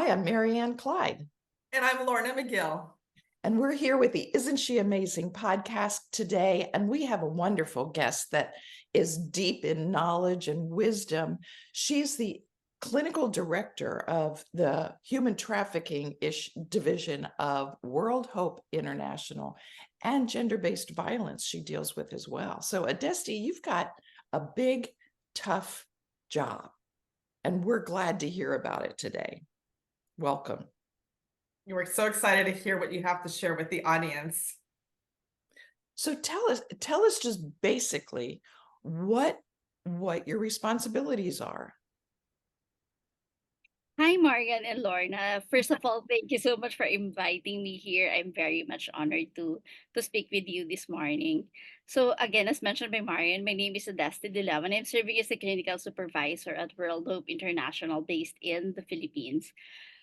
Hi, I'm Marianne Clyde. And I'm Lorna McGill. And we're here with the Isn't She Amazing podcast today. And we have a wonderful guest that is deep in knowledge and wisdom. She's the clinical director of the human trafficking division of World Hope International, and gender-based violence she deals with as well. So Adesty, you've got a big, tough job, and we're glad to hear about it today. Welcome. We're so excited to hear what you have to share with the audience. So tell us just basically what your responsibilities are. Hi, Marian and Lorna. First of all, thank you so much for inviting me here. I'm very much honored to speak with you this morning. So again, as mentioned by Marian, my name is Adesty Dulawan. I'm serving as the Clinical Supervisor at World Hope International based in the Philippines.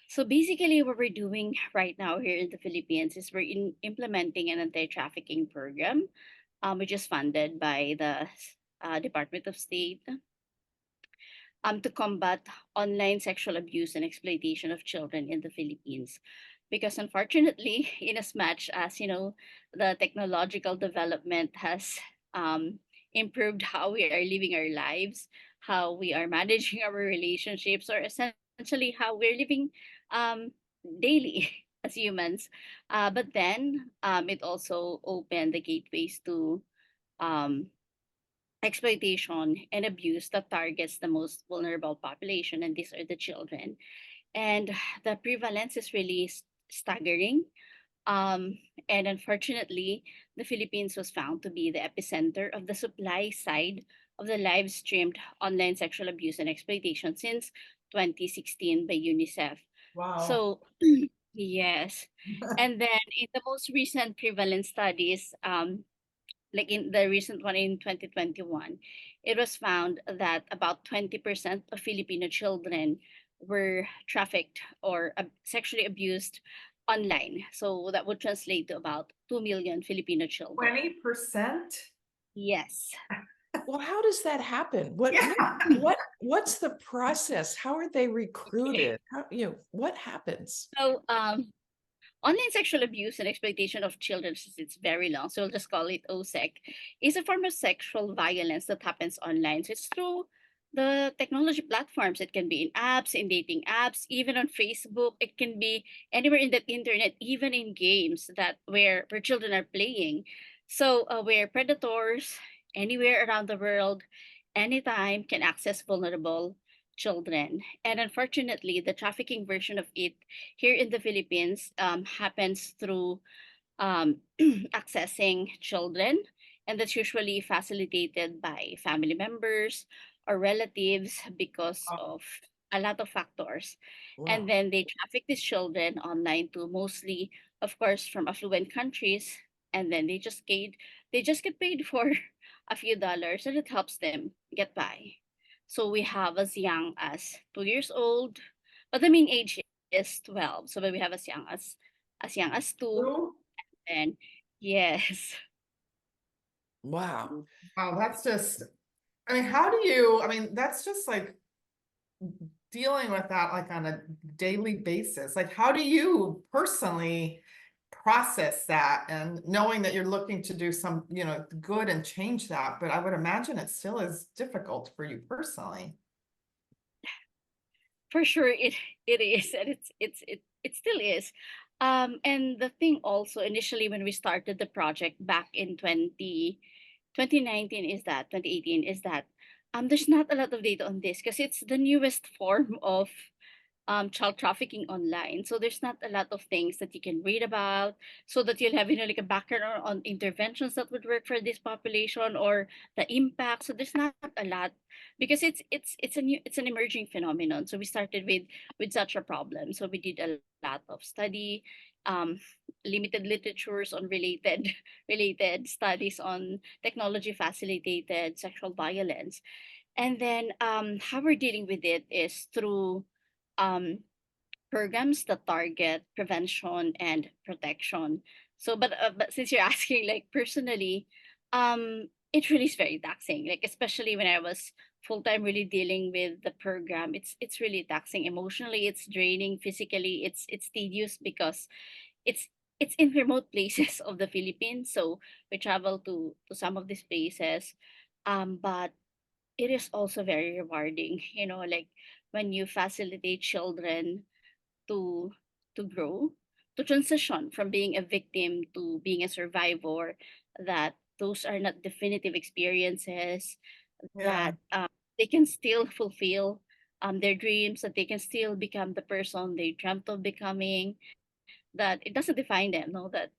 So basically, what we're doing right now here in the Philippines is we're implementing an anti-trafficking program, which is funded by the Department of State to combat online sexual abuse and exploitation of children in the Philippines. Because unfortunately, in as much as the technological development has um, improved how we are living our lives, how we are managing our relationships, or essentially how we're living um, daily as humans. But then it also opened the gateways to um, exploitation and abuse that targets the most vulnerable population, and these are the children. And the prevalence is really staggering. Um, and unfortunately, the Philippines was found to be the epicenter of the supply side of the live streamed online sexual abuse and exploitation since 2016 by UNICEF. Wow. So, yes. And then in the most recent prevalence studies, like in the recent one in 2021, it was found that about 20% of Filipino children were trafficked or sexually abused online. So that would translate to about 2 million Filipino children. 20%? Yes. Well, how does that happen? Yeah. What's the process? How are they Okay. recruited? What happens? So online sexual abuse and exploitation of children, since it's very long, so we'll just call it OSEC, is a form of sexual violence that happens online. So it's through the technology platforms. It can be in apps, in dating apps, even on Facebook. It can be anywhere in the internet, even in games that where children are playing. So where predators anywhere around the world, anytime can access vulnerable children. And unfortunately, the trafficking version of it here in the Philippines happens through accessing children, and that's usually facilitated by family members or relatives because of a lot of factors. And Wow. then they traffic these children online to mostly, of course, from affluent countries, and then they just get paid for a few dollars, and it helps them get by. So we have as young as 2 years old, but the mean age is 12. So we have as young as two, Ooh. and yes. Wow. Wow, that's just, I mean, how do you, I mean, that's just like dealing with that like on a daily basis. Like, how do you personally process that and knowing that you're looking to do some, good and change that? But I would imagine it still is difficult for you personally. For sure it is, and it still is. And the thing also, initially when we started the project back in 2019, is that 2018, is that there's not a lot of data on this because it's the newest form of child trafficking online. So there's not a lot of things that you can read about, so that you'll have like a background on interventions that would work for this population or the impact. So there's not a lot because it's an emerging phenomenon. So we started with such a problem. So we did a lot of study, um, limited literatures on related related studies on technology facilitated sexual violence. And then how we're dealing with it is through um, programs that target prevention and protection. So, but since you're asking, like personally, it really is very taxing. Like especially when I was full time really dealing with the program, it's really taxing emotionally, it's draining physically, it's tedious because it's it's in remote places of the Philippines. So we travel to some of these places, but it is also very rewarding. Like when you facilitate children to grow, to transition from being a victim to being a survivor, that those are not definitive experiences, Yeah. that they can still fulfill their dreams, that they can still become the person they dreamt of becoming, that it doesn't define them. No, that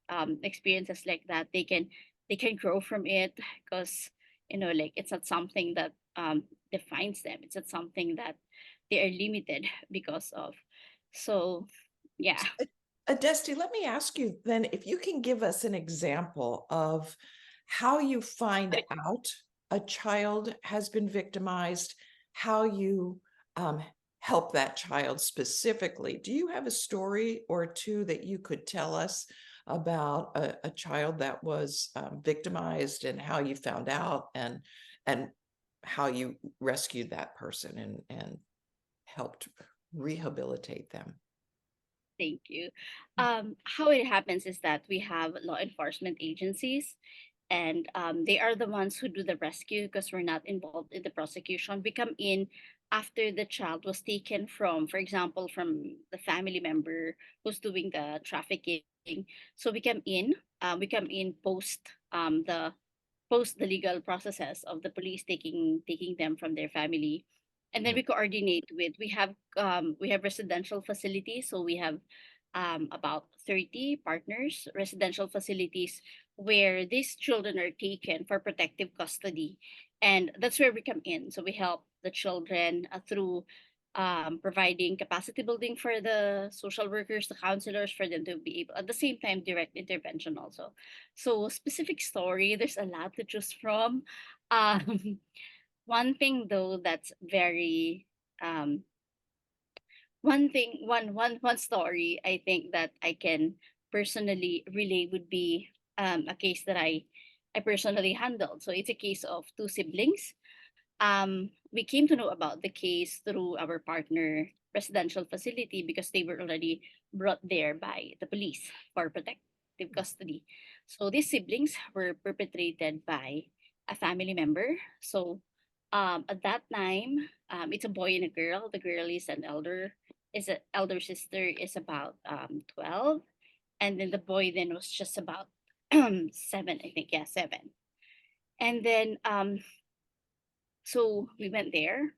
experiences like that, they can grow from it, because like it's not something that defines them, it's not something that they are limited because of. So yeah. Adesty, let me ask you then if you can give us an example of how you find out a child has been victimized, how you help that child specifically. Do you have a story or two that you could tell us about a child that was victimized and how you found out and how you rescued that person and helped rehabilitate them? Thank you. How it happens is that we have law enforcement agencies, and they are the ones who do the rescue because we're not involved in the prosecution. We come in after the child was taken from, for example, from the family member who's doing the trafficking. So we come in the post the legal processes of the police taking them from their family, and then Mm. we coordinate with, we have residential facilities. So we have about 30 partners residential facilities where these children are taken for protective custody, and that's where we come in. So we help the children through providing capacity building for the social workers, the counselors, for them to be able, at the same time, direct intervention also. So specific story, there's a lot to choose from. Um, one thing though that's very um, one thing one story I think that I can personally relay would be a case that I personally handled. So it's a case of two siblings. We came to know about the case through our partner residential facility because they were already brought there by the police for protective custody. So these siblings were perpetrated by a family member. So at that time, it's a boy and a girl. The girl is an elder sister, is about 12, and then the boy then was just about 7, I think. Yeah, 7. And then so we went there.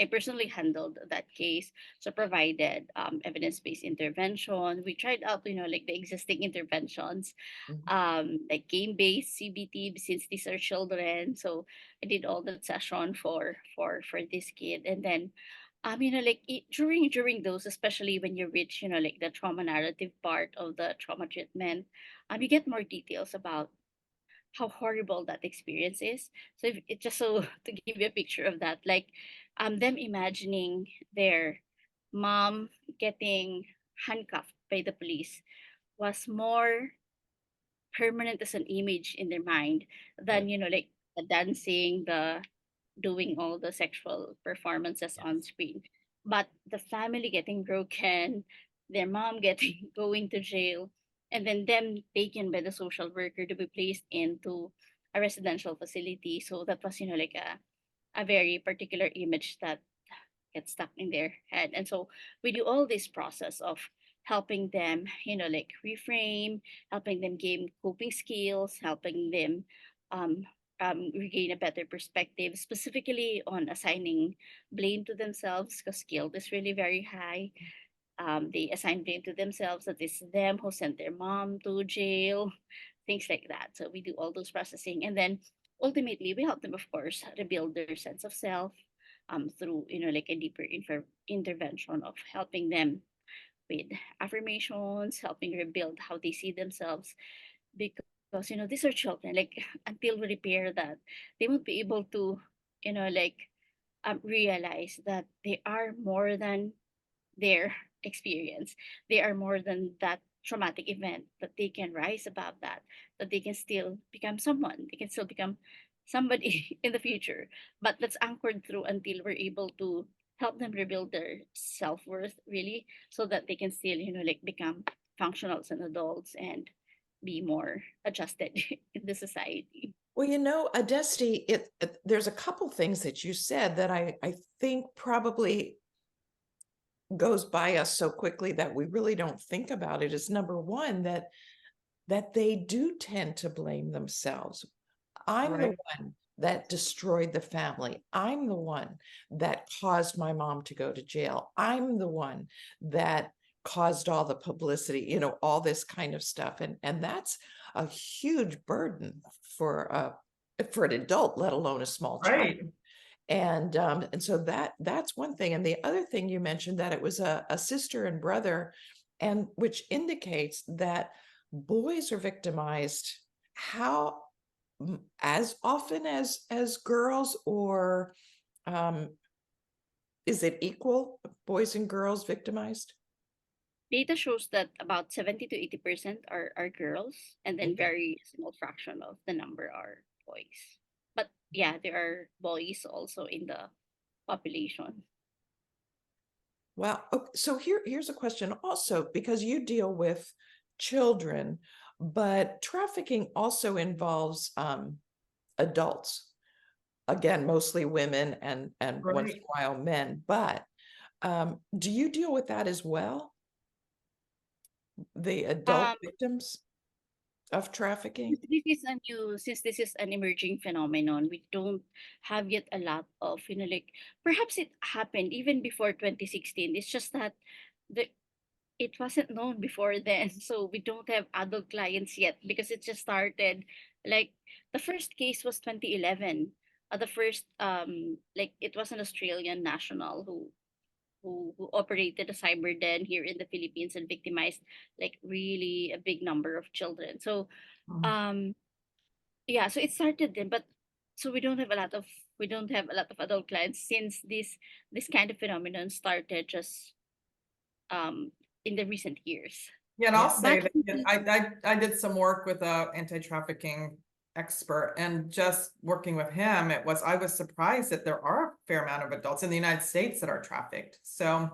I personally handled that case, so provided evidence-based intervention. We tried out, like the existing interventions, Mhm. like game-based CBT, since these are children. So I did all that session for this kid, and then, like during those, especially when you reach, like the trauma narrative part of the trauma treatment, you get more details about how horrible that experience is. So if it just so to give you a picture of that, like them imagining their mom getting handcuffed by the police was more permanent as an image in their mind Yeah. than, like the dancing, the doing all the sexual performances on Yes. screen. But the family getting broken, their mom getting going to jail, and then them taken by the social worker to be placed into a residential facility. So that was, like a very particular image that gets stuck in their head. And so we do all this process of helping them, like reframe, helping them gain coping skills, helping them um, regain a better perspective, specifically on assigning blame to themselves, because guilt is really very high. They assign blame to themselves, that it's them who sent their mom to jail, things like that. So we do all those processing, and then ultimately we help them, of course, rebuild their sense of self through, like a deeper intervention of helping them with affirmations, helping rebuild how they see themselves, because these are children. Like until we repair that, they won't be able to, like realize that they are more than their experience. They are more than that traumatic event, that they can rise above that, that they can still become someone. They can still become somebody in the future, but that's anchored through until we're able to help them rebuild their self-worth really, so that they can still, like, become functional as an adults and be more adjusted in the society. Well, Adesty, there's a couple things that you said that I think probably goes by us so quickly that we really don't think about it. Is number one, that they do tend to blame themselves. I'm the Right. one that destroyed the family. I'm the one that caused my mom to go to jail. I'm the one that caused all the publicity, all this kind of stuff. And that's a huge burden for an adult, let alone a small child. Right. And so that's one thing. And the other thing you mentioned, that it was a sister and brother, and which indicates that boys are victimized how as often as girls, or is it equal, boys and girls victimized? Data shows that about 70 to 80% are girls, and then Okay. very small fraction of the number are boys. But yeah, there are boys also in the population. Well, so here's a question also, because you deal with children, but trafficking also involves adults. Again, mostly women and once in Right. a while men. But do you deal with that as well? The adult Um, victims of trafficking? since this is an emerging phenomenon, we don't have yet a lot of, like, perhaps it happened even before 2016. It's just that the it wasn't known before then. So we don't have adult clients yet because it just started, like, the first case was 2011. The first, like, it was an Australian national who operated a cyber den here in the Philippines and victimized, like, really a big number of children. So Mm. um yeah, so it started then, but so we don't have a lot of adult clients since this kind of phenomenon started just um in the recent years. Yeah, and I'll Yeah. say Back that in the I did some work with a anti-trafficking expert, and just working with him, I was surprised that there are a fair amount of adults in the United States that are trafficked. So,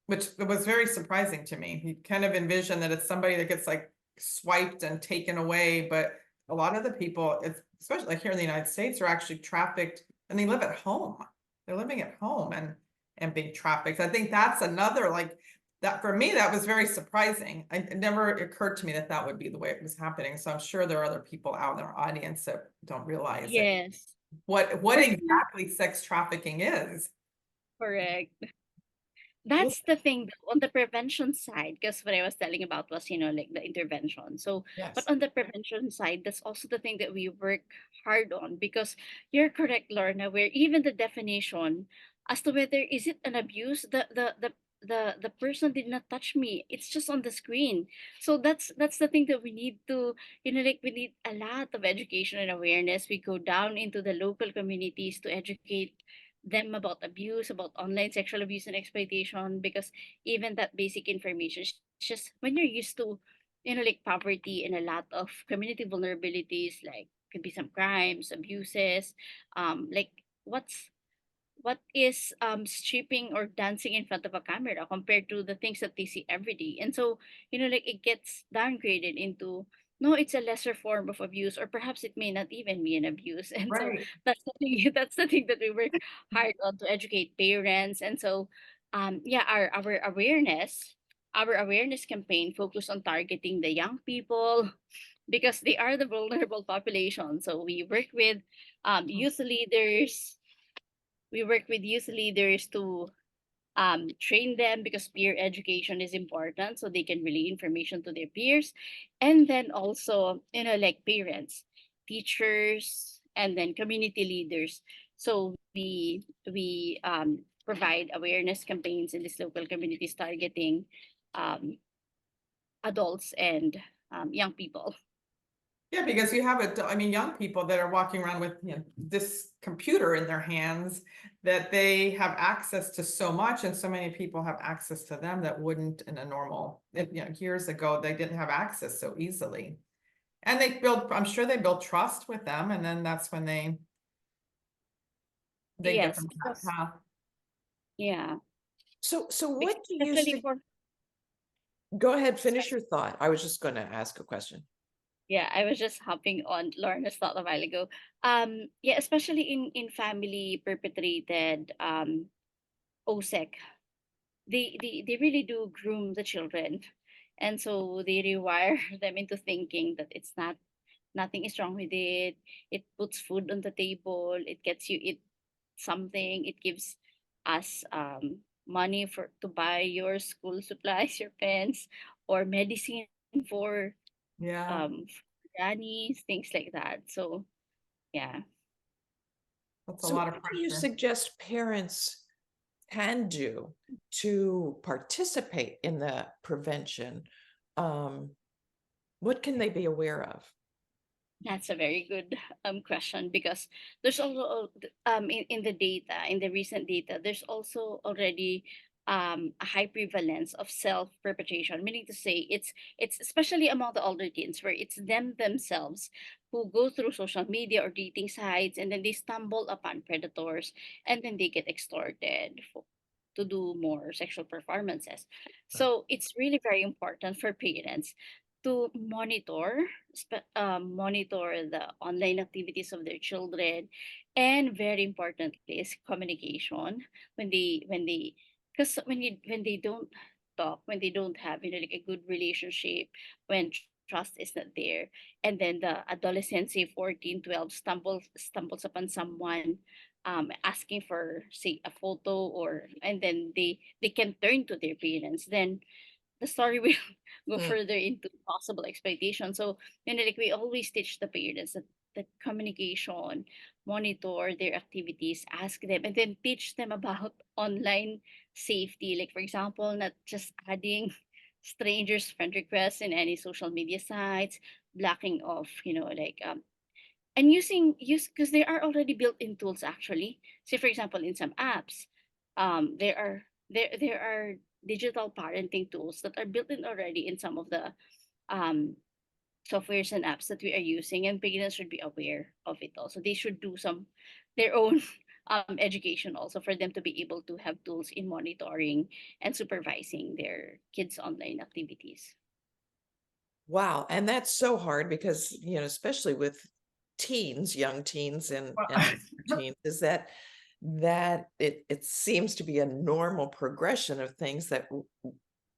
which was very surprising to me. He kind of envisioned that it's somebody that gets like swiped and taken away, but a lot of the people, especially like here in the United States, are actually trafficked, and they live at home. They're living at home and being trafficked. I think that's another, like, that for me, that was very surprising. It never occurred to me that that would be the way it was happening. So I'm sure there are other people out in our audience that don't realize it. Yes, What for sure, exactly sex trafficking is. correct. Well, That's the thing though, on the prevention side, because what I was telling about was, like, the intervention. So, but yes. on the prevention side, that's also the thing that we work hard on, because you're correct, Lorna, where even the definition as to whether is it an abuse, the person did not touch me. It's just on the screen. So that's the thing that we need to, like, we need a lot of education and awareness. We go down into the local communities to educate them about abuse, about online sexual abuse and exploitation, because even that basic information is just when you're used to, like, poverty and a lot of community vulnerabilities, like could be some crimes, abuses, like what's what is stripping or dancing in front of a camera compared to the things that they see every day. And so, like, it gets downgraded into, no, it's a lesser form of abuse, or perhaps it may not even be an abuse. And so Right. that's the thing that's the thing that we work hard on to educate parents. And so yeah, our awareness campaign focused on targeting the young people because they are the vulnerable population. So youth leaders we work with youth leaders to train them, because peer education is important so they can relay information to their peers. And then also, like parents, teachers, and then community leaders. So we provide awareness campaigns in these local communities targeting um, adults and young people. Yeah, because you have I mean, young people that are walking around with, this computer in their hands, that they have access to so much, and so many people have access to them that wouldn't in a normal, years ago, they didn't have access so easily. And I'm sure they build trust with them, and then that's when they get Yes, them that because path. yeah, So because what do you especially for go ahead, finish sorry, your thought. I was just going to ask a question. yeah, I was just hopping on Lorna's thought a while ago. Yeah, especially in family perpetrated OSEC, they really do groom the children, and so they rewire them into thinking that it's not nothing is wrong with it. It puts food on the table. It gets you it something. It gives us money for to buy your school supplies, your pens, or medicine for Yeah, grannies, things like that. So yeah, that's a So lot what of do you pressure. suggest parents can do to participate in the prevention? Um, what can they be aware of? that's a very good question, because there's also in the data, in the recent data, there's also already a high prevalence of self perpetration, meaning to say it's especially among the older teens, where it's them themselves who go through social media or dating sites, and then they stumble upon predators, and then they get extorted to do more sexual performances. So it's really very important for parents to monitor the online activities of their children, and very importantly is communication. When they because when they don't talk, when they don't have, like a good relationship, when trust is not there, and then the adolescent, say 14, 12, stumbles upon someone asking for, say, a photo, or and then they can turn to their parents, then the story will go Hmm. further into possible exploitation. So, like we always teach the parents that communication, monitor their activities, ask them, and then teach them about online safety. Like, for example, not just adding strangers' friend requests in any social media sites, blocking off, and use because there are already built-in tools actually. Say for example, in some apps, there are there are digital parenting tools that are built in already in some of the um softwares and apps that we are using, and parents should be aware of it also. They should do some their own education also, for them to be able to have tools in monitoring and supervising their kids' online activities. Wow. And that's so hard because, especially with teens, young teens and teens, is that it seems to be a normal progression of things that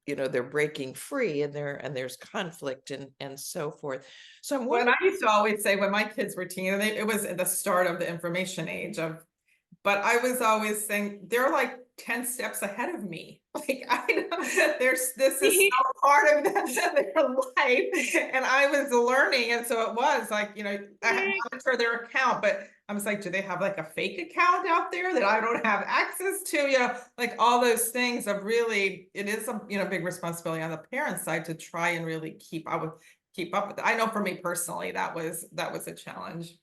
they're breaking free and there's conflict and so forth. So I'm When wondering. I used to always say when my kids were teen, it was at the start of the information age but I was always saying they're like 10 steps ahead of me. Like I know this is so part of their life. And I was learning. And so it was like, I had to Correct. monitor their account, but I was like, do they have like a fake account out there that I don't have access to? Like all those things of really, it is a big responsibility on the parent side to try and really keep up with it. I know for me personally, that was a challenge.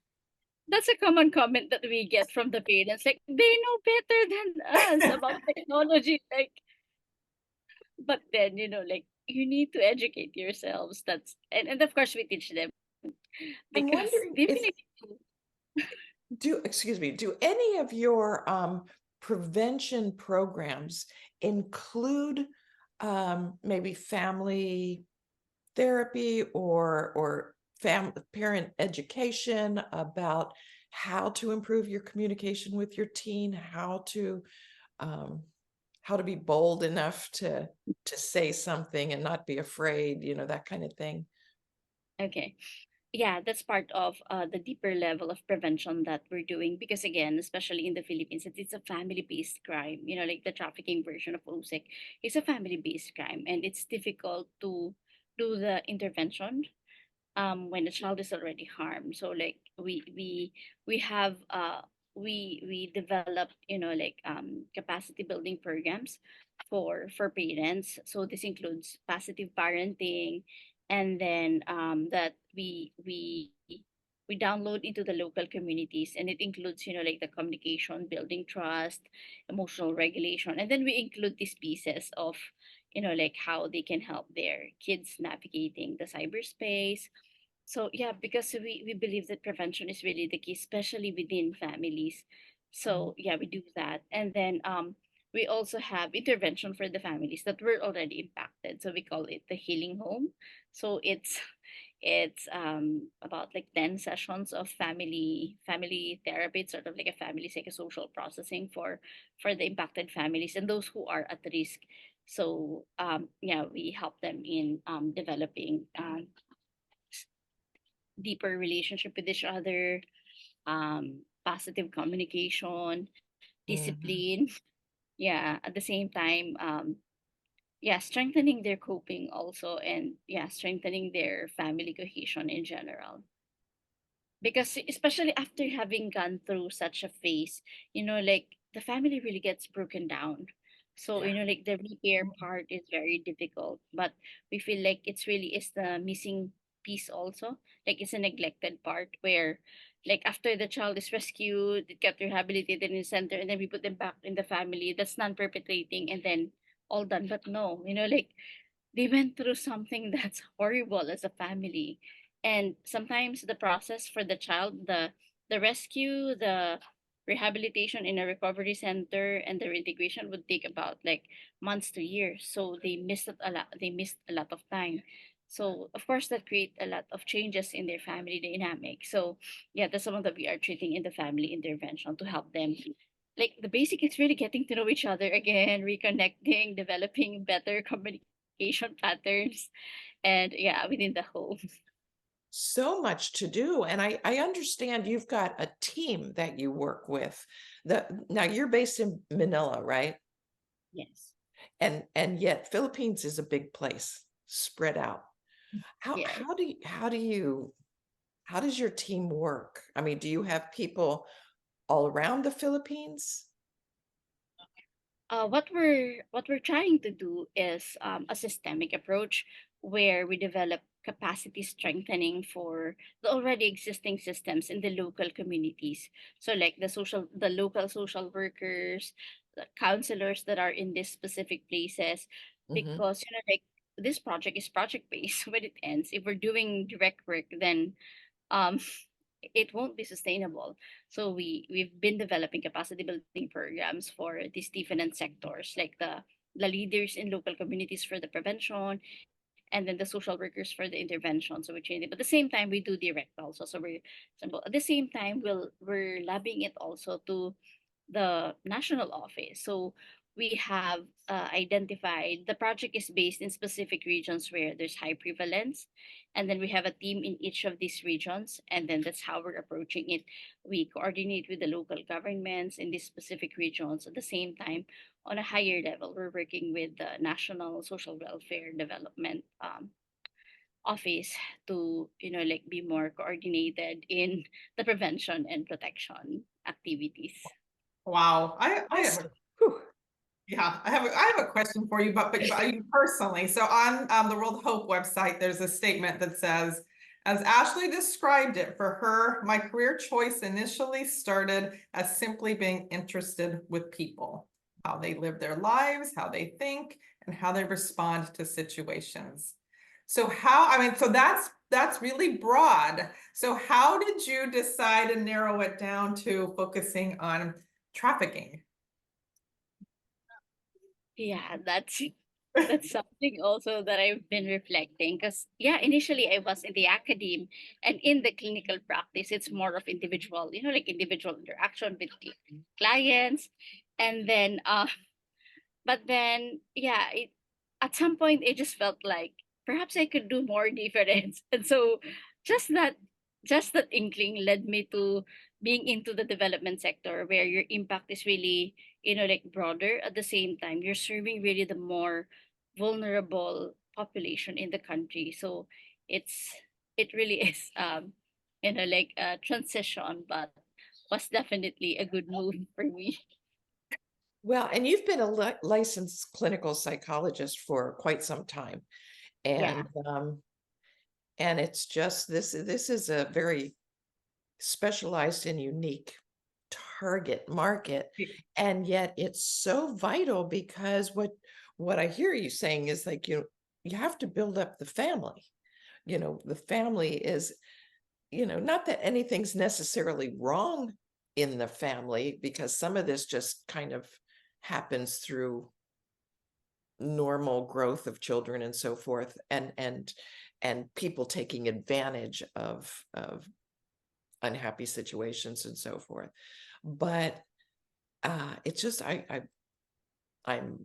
That's a common comment that we get from the parents. Like, they know better than us about technology. Like, but then, like, you need to educate yourselves. And of course we teach them, I'm because wondering they if really need to. do any of your prevention programs include maybe family therapy or parent education about how to improve your communication with your teen, um, how to be bold enough to say something and not be afraid, that kind of thing. Okay. Yeah, that's part of the deeper level of prevention that we're doing, because again, especially in the Philippines, it's a family-based crime. Like the trafficking version of OSEC is a family-based crime, and it's difficult to do the intervention when the child is already harmed. So like we have we developed, capacity building programs for parents. So this includes positive parenting, and then that we download into the local communities, and it includes, like the communication, building trust, emotional regulation, and then we include these pieces of, like how they can help their kids navigating the cyberspace, So yeah, because we believe that prevention is really the key, especially within families. Mhm. So yeah, we do that. And then we also have intervention for the families that were already impacted. So we call it the healing home. So it's about like 10 sessions of family therapy. It's sort of like a family psychosocial processing for the impacted families and those who are at risk. So yeah, we help them in developing deeper relationship with each other, positive communication, Mhm. discipline. Yeah, at the same time, yeah, strengthening their coping also, and yeah, strengthening their family cohesion in general. Because especially after having gone through such a phase, like the family really gets broken down. So Yeah. like the repair part is very difficult, but we feel like it's really is the missing piece also. Like it's a neglected part where like after the child is rescued, it got rehabilitated in the center, and then we put them back in the family that's non-perpetrating, and then all done. But no, like they went through something that's horrible as a family. And sometimes the process for the child, the rescue, the rehabilitation in a recovery center, and the reintegration would take about like months to years. So they missed a lot of time. So of course that create a lot of changes in their family dynamic. So yeah, that's some of that we are treating in the family intervention to help them. Like the basic is really getting to know each other again, reconnecting, developing better communication patterns, and yeah, within the home. So much to do. And I understand you've got a team that you work with. Now you're based in Manila, right? Yes. And yet Philippines is a big place, spread out. How Yes. how do you how do you how does your team work? I mean, do you have people all around the Philippines? What we're trying to do is a systemic approach where we develop capacity strengthening for the already existing systems in the local communities. So like the local social workers, the counselors that are in these specific places, Mhm. because like this project is project based. When it ends, if we're doing direct work, then um it won't be sustainable. So we've been developing capacity building programs for these different sectors, like the leaders in local communities for the prevention, and then the social workers for the intervention. So we train them. But at the same time, we do direct also. So at the same time we're labbing it also to the national office. So we have identified the project is based in specific regions where there's high prevalence. And then we have a team in each of these regions. And then that's how we're approaching it. We coordinate with the local governments in these specific regions. At the same time, on a higher level, we're working with the National Social Welfare Development office to like be more coordinated in the prevention and protection activities. Wow. I have Yes. a Whew. Yeah, I have a question for you, but you personally. So on the World Hope website, there's a statement that says, as Ashley described it, for her, my career choice initially started as simply being interested with people, how they live their lives, how they think, and how they respond to situations. So that's really broad. So how did you decide to narrow it down to focusing on trafficking? Yeah, that's something also that I've been reflecting, because yeah, initially I was in the academe, and in the clinical practice it's more of individual, like individual interaction with clients. And then but then yeah, at some point it just felt like perhaps I could do more difference. And so just that just that inkling led me to being into the development sector, where your impact is really like broader. At the same time, you're serving really the more vulnerable population in the country. So it's it really is like a transition, but was definitely a good move for me. Well, and you've been a licensed clinical psychologist for quite some time. Yeah. And it's just this is a very specialized and unique target market. And yet it's so vital, because what I hear you saying is like you have to build up the family. the family is, not that anything's necessarily wrong in the family, because some of this just kind of happens through normal growth of children and so forth, and people taking advantage of unhappy situations and so forth. But it's just I'm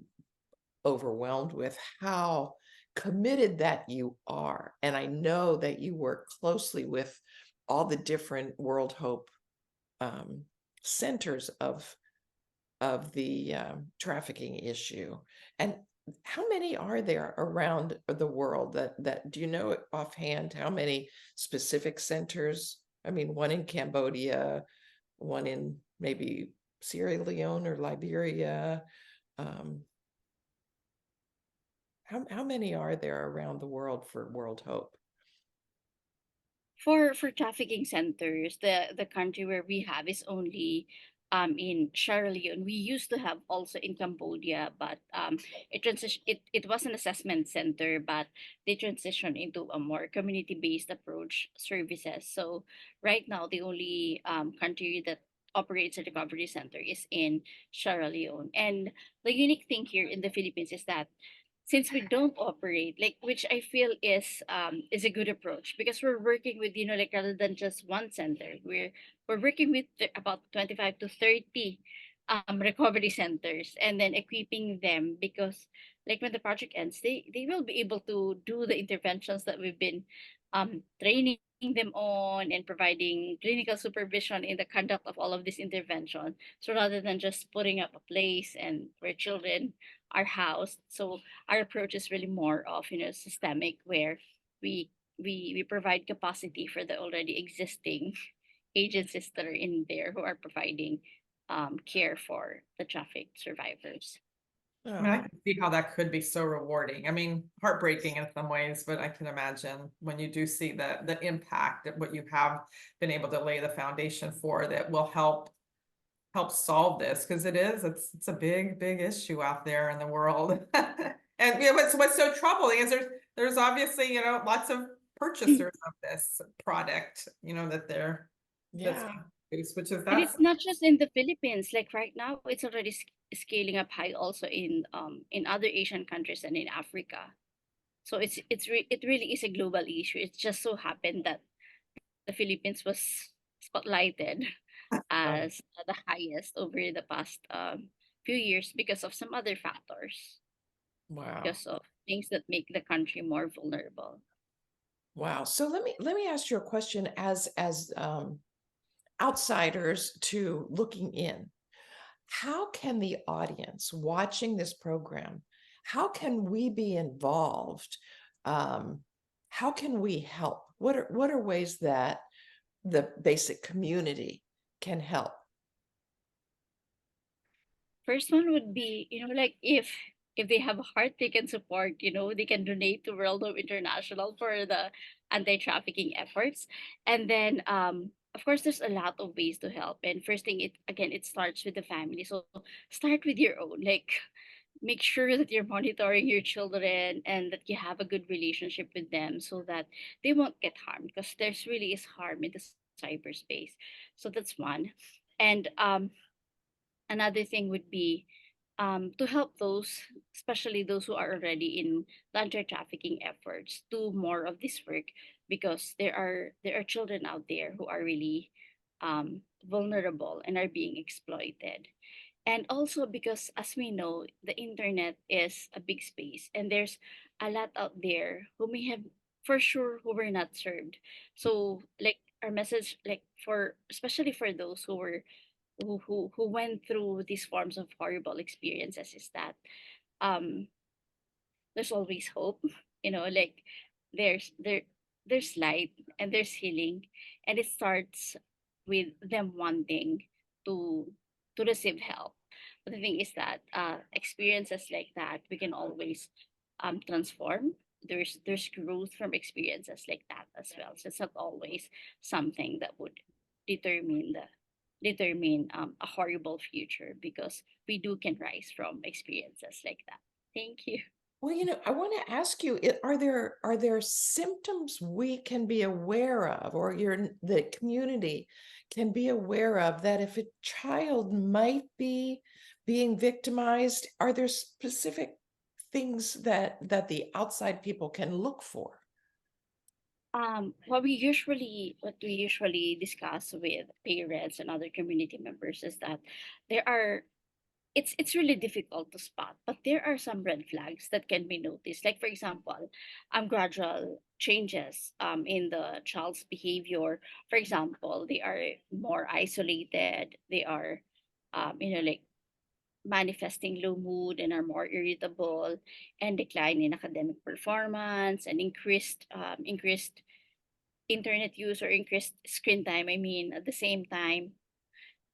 overwhelmed with how committed that you are, and I know that you work closely with all the different World Hope centers of the trafficking issue. And how many are there around the world? That do you know offhand how many specific centers? I mean, one in Cambodia, one in maybe Sierra Leone or Liberia. How many are there around the world for World Hope? For trafficking centers, the country where we have is only in Sierra Leone. We used to have also in Cambodia, but it was an assessment center, but they transitioned into a more community-based approach services. So right now the only country that operates a recovery center is in Sierra Leone. And the unique thing here in the Philippines is that since we don't operate, like, which I feel is a good approach, because we're working with, like, rather than just one center, we're working with about 25 to 30 recovery centers, and then equipping them, because like when the project ends, they will be able to do the interventions that we've been training them on, and providing clinical supervision in the conduct of all of this intervention. So rather than just putting up a place and where children are housed, so our approach is really more of, systemic, where we provide capacity for the already existing agencies that are in there who are providing care for the traffic survivors. I mean, I Oh, can see how that could be so rewarding. I mean, heartbreaking in some ways, but I can imagine when you do see the impact that what you have been able to lay the foundation for that will help solve this, because it's a big issue out there in the world. And what's so troubling is there's obviously, lots of purchasers of this product, that's yeah. being produced, which is And that's it's not just in the Philippines. Like right now, it's already scaling up high also in other Asian countries and in Africa. So it really is a global issue. It just so happened that the Philippines was spotlighted Oh, as the highest over the past few years because of some other factors, wow. because of things that make the country more vulnerable. Wow. So let me ask you a question as outsiders to looking in. How can the audience watching this program, how can we be involved? Um, how can we help? What are ways that the basic community can help? First one would be, like, if they have a heart, they can support, they can donate to World Hope International for the anti-trafficking efforts. And then of course there's a lot of ways to help. And first thing, it starts with the family. So start with your own. Like, make sure that you're monitoring your children and that you have a good relationship with them, so that they won't get harmed, because there's really is harm in the cyberspace. So that's one. And another thing would be to help those, especially those who are already in the anti-trafficking efforts, do more of this work, because there are children out there who are really vulnerable and are being exploited. And also because, as we know, the internet is a big space, and there's a lot out there who may have, for sure, who were not served. So, like, our message, like, for especially for those who went through these forms of horrible experiences, is that um there's always hope. Like, there's there there's light and there's healing, and it starts with them wanting to receive help. But the thing is that experiences like that, we can always transform. There's growth from experiences like that as well. So it's not always something that would determine a horrible future, because we do can rise from experiences like that. Thank you. Well, I want to ask you, are there symptoms we can be aware of, or the community can be aware of, that if a child might be being victimized, are there specific things that the outside people can look for? What we usually discuss with parents and other community members is that there are it's really difficult to spot, but there are some red flags that can be noticed. Like for example, gradual changes in the child's behavior. For example, they are more isolated. They are, like manifesting low mood and are more irritable, and decline in academic performance, and increased internet use or increased screen time. I mean, at the same time,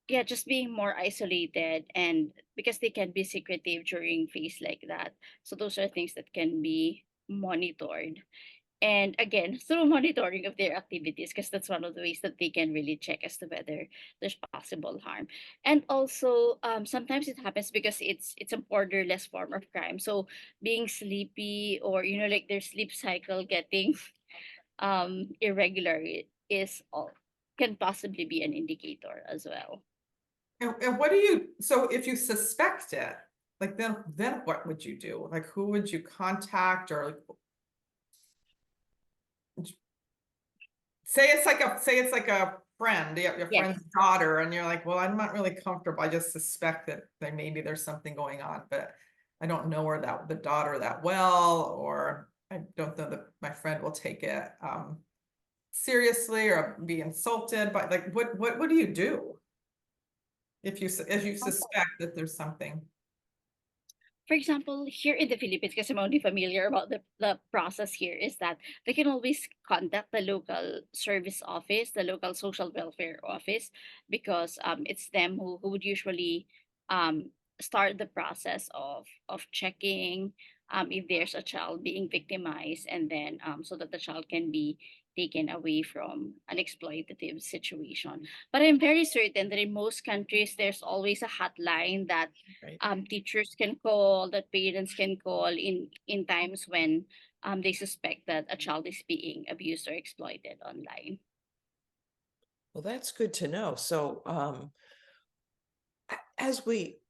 yeah, just being more isolated, and because they can be secretive during phase like that. So those are things that can be monitored. And again, through monitoring of their activities, because that's one of the ways that they can really check as to whether there's possible harm. And also, sometimes it happens because it's a borderless form of crime. So being sleepy, or like their sleep cycle getting irregular, is all can possibly be an indicator as well. And what do you, so if you suspect it, like then what would you do? Like who would you contact, or like, say it's like a friend, your Yes. friend's daughter, and you're like, well, I'm not really comfortable. I just suspect that maybe there's something going on, but I don't know her the daughter that well, or I don't know that my friend will take it seriously or be insulted. But like, what do you do if you suspect that there's something? For example, here in the Philippines, because I'm only familiar about the process here, is that they can always contact the local service office, the local social welfare office, because it's them who would usually um, start the process of checking if there's a child being victimized, and then so that the child can be taken away from an exploitative situation. But I'm very certain that in most countries, there's always a hotline that Right. teachers can call, that parents can call in times when they suspect that a child is being abused or exploited online. Well, that's good to know. So, as we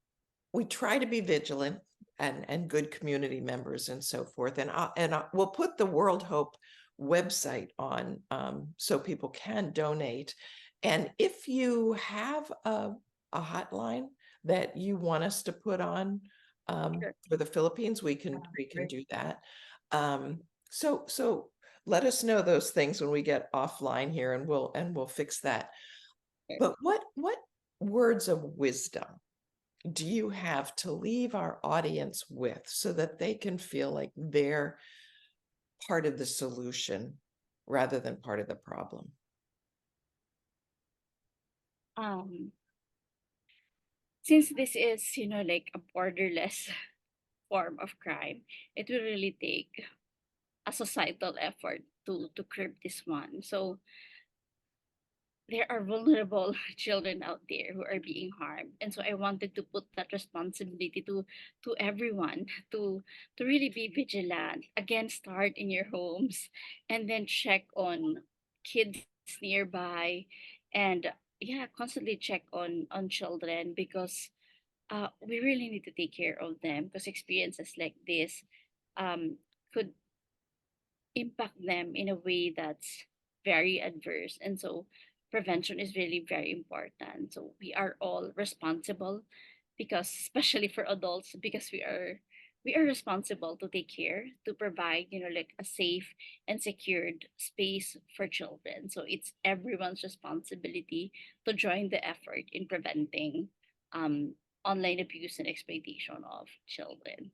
try to be vigilant and good community members and so forth, and we'll put the World Hope website on, so people can donate. And if you have a hotline that you want us to put on Sure. for the Philippines, we can Great. do that. So let us know those things when we get offline here, and we'll fix that. Sure. But what words of wisdom do you have to leave our audience with, so that they can feel like they're part of the solution rather than part of the problem? Um, since this is, like a borderless form of crime, it will really take a societal effort to curb this one. So there are vulnerable children out there who are being harmed, and so I wanted to put that responsibility to everyone to really be vigilant. Again, start in your homes, and then check on kids nearby, and yeah, constantly check on children, because we really need to take care of them, because experiences like this um could impact them in a way that's very adverse. And so prevention is really very important. So we are all responsible, because especially for adults, because we are responsible to take care, to provide, like a safe and secured space for children. So it's everyone's responsibility to join the effort in preventing um online abuse and exploitation of children.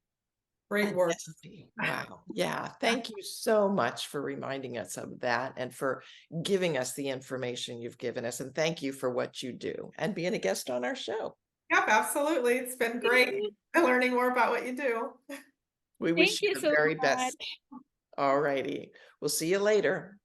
Great work. Adesty. Wow. Yeah. Thank you so much for reminding us of that, and for giving us the information you've given us. And thank you for what you do and being a guest on our show. Yep, absolutely. It's been great learning more about what you do. We Thank wish you you the so very best. much. All righty. We'll see you later.